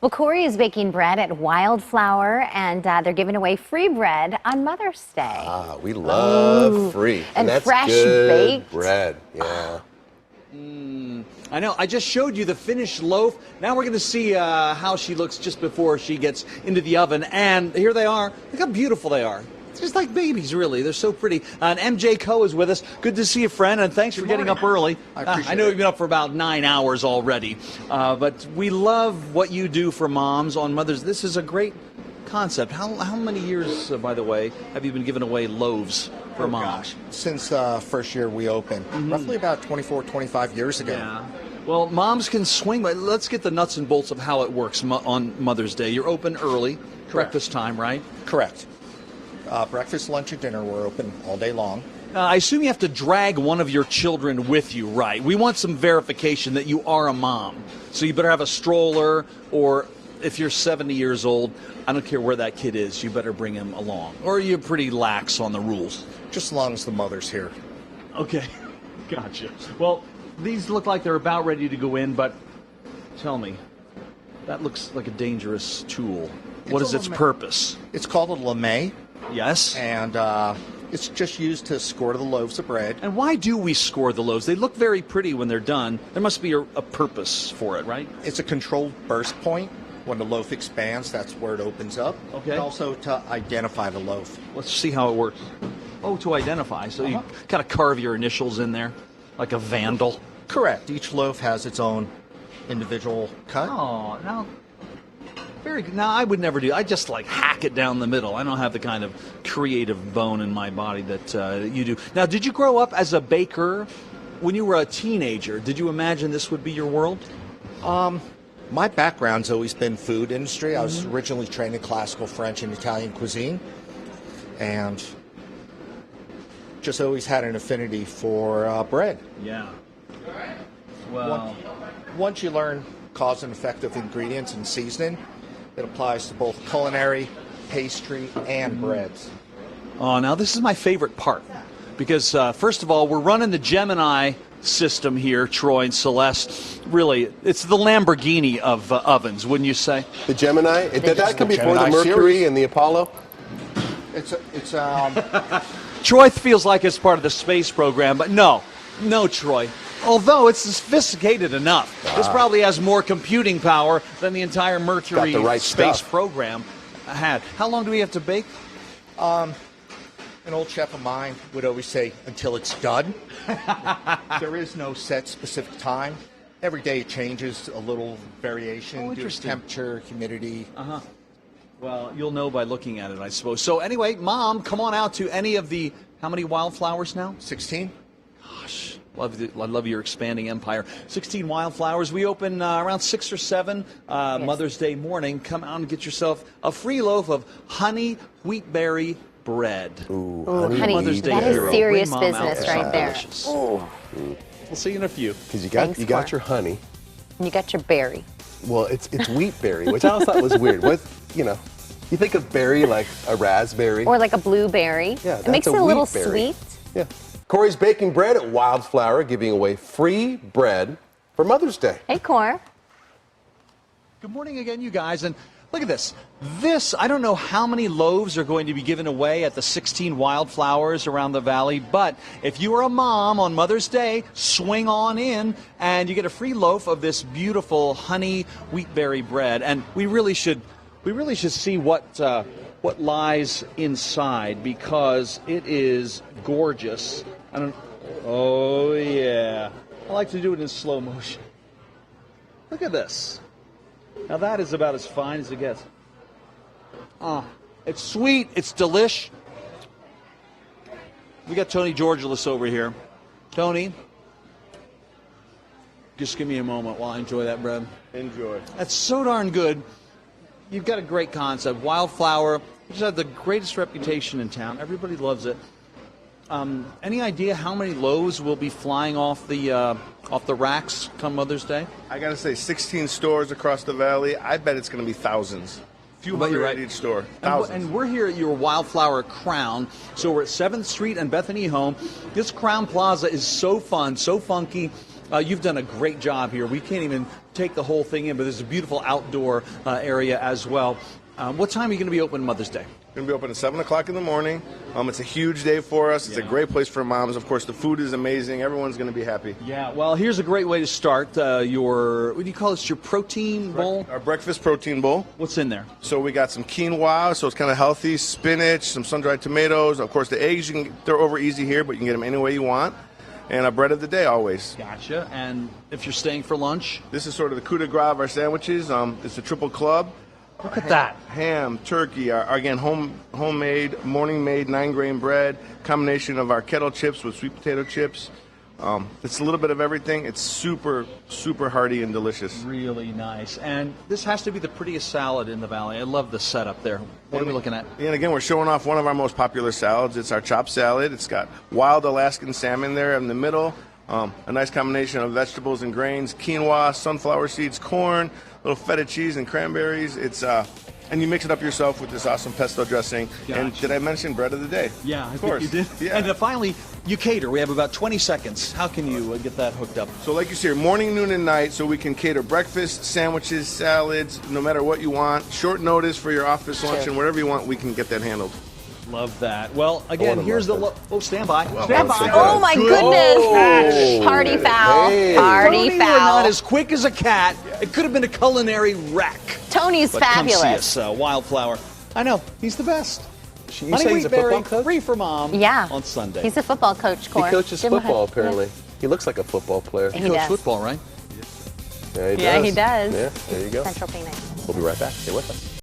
Well, Cory is baking bread at Wildflower, and they're giving away free bread on Mother's Day. Ah, we love free. And that's fresh good baked bread. Yeah. I know. I just showed you the finished loaf. Now we're going to see how she looks just before she gets into the oven. And here they are. Look how beautiful they are. It's just like babies, really. They're so pretty. And MJ Coe is with us. Good to see you, friend. And thanks for getting up early. I know you've been up for about 9 hours already. But we love what you do for moms on Mother's. This is a great concept. How many years, by the way, have you been giving away loaves for moms? Since first year we opened, roughly about 24, 25 years ago. Yeah. Well, moms can swing, but let's get the nuts and bolts of how it works on Mother's Day. You're open early, breakfast time, right? Correct. Breakfast, lunch, and dinner, we're open all day long. I assume you have to drag one of your children with you, right? We want some verification that you are a mom. So you better have a stroller, or if you're 70 years old, I don't care where that kid is, you better bring him along. Or you're pretty lax on the rules. Just as long as the mother's here. Okay, gotcha. Well, these look like they're about ready to go in, but tell me, that looks like a dangerous tool. What is its purpose? It's called a lame. Yes. And it's just used to score the loaves of bread. And why do we score the loaves? They look very pretty when they're done. There must be a purpose for it, right? It's a controlled burst point. When the loaf expands, that's where it opens up. Okay. And also to identify the loaf. Let's see how it works. Oh, to identify. So you kind of carve your initials in there, like a vandal. Correct. Each loaf has its own individual cut. Oh, now, very good. Now, I would never do. I just like hack it down the middle. I don't have the kind of creative bone in my body that you do. Now, did you grow up as a baker when you were a teenager? Did you imagine this would be your world? My background's always been food industry. I was originally trained in classical French and Italian cuisine, and just always had an affinity for bread. Yeah. Well, Once you learn cause and effect of ingredients and seasoning, it applies to both culinary, pastry, and breads. oh, now this is my favorite part because first of all, we're running the Gemini system here, Troy and Celeste. Really, it's the Lamborghini of ovens, wouldn't you say? The Gemini? That come before the Gemini Mercury series. and the Apollo? It's Troy feels like it's part of the space program, but no, Troy. Although it's sophisticated enough, this probably has more computing power than the entire Mercury Got the right space stuff. program had. How long do we have to bake? an old chef of mine would always say, until it's done. There is no set specific time. Every day it changes, a little variation due to interesting. temperature, humidity. Well, you'll know by looking at it, I suppose. So anyway, Mom, come on out to any of the, how many Wildflowers now? 16? Gosh, I love your expanding empire. 16 Wildflowers. We open around 6 or 7 Mother's Day morning. Come out and get yourself a free loaf of honey wheatberry bread. Ooh, Honey, Mother's Day that is hero. serious Bring Mom out. business right there. Delicious. Ooh. We'll see you in a few. Because you Thanks, got Cor. your honey. And you got your berry. Well, it's wheat berry, which I always thought was weird. What, you know, you think of berry like a raspberry. Or like a blueberry. Yeah, it makes that's it a little wheat berry. sweet. Yeah. Cory's baking bread at Wildflower, giving away free bread for Mother's Day. Hey, Cor. Good morning again, you guys. And look at this. This, I don't know how many loaves are going to be given away at the 16 Wildflowers around the valley, but if you are a mom on Mother's Day, swing on in and you get a free loaf of this beautiful honey wheatberry bread. And we really should see what lies inside, because it is gorgeous. Oh yeah. I like to do it in slow motion. Look at this. Now that is about as fine as it gets. It's sweet, it's delish. We got Tony Georgelis over here. Tony, just give me a moment while I enjoy that bread. Enjoy. That's so darn good. You've got a great concept. Wildflower, just have the greatest reputation in town. Everybody loves it. Any idea how many loaves will be flying off the racks come Mother's Day? I gotta say, 16 stores across the valley. I bet it's gonna be thousands. Few Well, you're hundred right. at each store. And, Thousands. and we're here at your Wildflower Crown. So we're at 7th Street and Bethany Home. This Crown Plaza is so fun, so funky. You've done a great job here. We can't even take the whole thing in, but there's a beautiful outdoor area as well. What time are you going to be open Mother's Day? We're going to be open at 7 o'clock in the morning. It's a huge day for us. It's a great place for moms. Of course, the food is amazing. Everyone's going to be happy. Yeah, well, here's a great way to start your, what do you call this, your protein bowl? Our breakfast protein bowl. What's in there? So we got some quinoa, so it's kind of healthy, spinach, some sun-dried tomatoes. Of course, the eggs you can throw over easy here, but you can get them any way you want. And a bread of the day always. Gotcha. And if you're staying for lunch? This is sort of the coup de grace of our sandwiches. It's a triple club. Look at that. Ham, turkey, our again, homemade, morning-made 9-grain bread, combination of our kettle chips with sweet potato chips. It's a little bit of everything. It's super, super hearty and delicious. Really nice. And this has to be the prettiest salad in the Valley. I love the setup there. What are we looking at? And again, we're showing off one of our most popular salads. It's our chopped salad. It's got wild Alaskan salmon there in the middle. A nice combination of vegetables and grains, quinoa, sunflower seeds, corn, little feta cheese and cranberries. It's and you mix it up yourself with this awesome pesto dressing. Gotcha. And did I mention bread of the day? Yeah, I of course. think you did. Yeah. And finally, you cater. We have about 20 seconds. How can you get that hooked up? So like you see, morning, noon, and night, so we can cater breakfast, sandwiches, salads, no matter what you want. Short notice for your office lunch and whatever you want, we can get that handled. Love that. Well, again, here's the stand by. Stand by. Oh my goodness. Party foul. Hey. Party Tony, you're foul. not as quick as a cat. It could have been a culinary wreck. Tony's But come see fabulous. us, Wildflower. I know, he's the best. You say he's a football coach? Free for mom Yeah. on Sunday. He's a football coach, He Cory. coaches Give him a football, hug. apparently. He looks like a football player. He He coached does. football, right? Yeah, he does. Yeah, he does. Yeah, there you go. Central Phoenix. We'll be right back. Stay with us.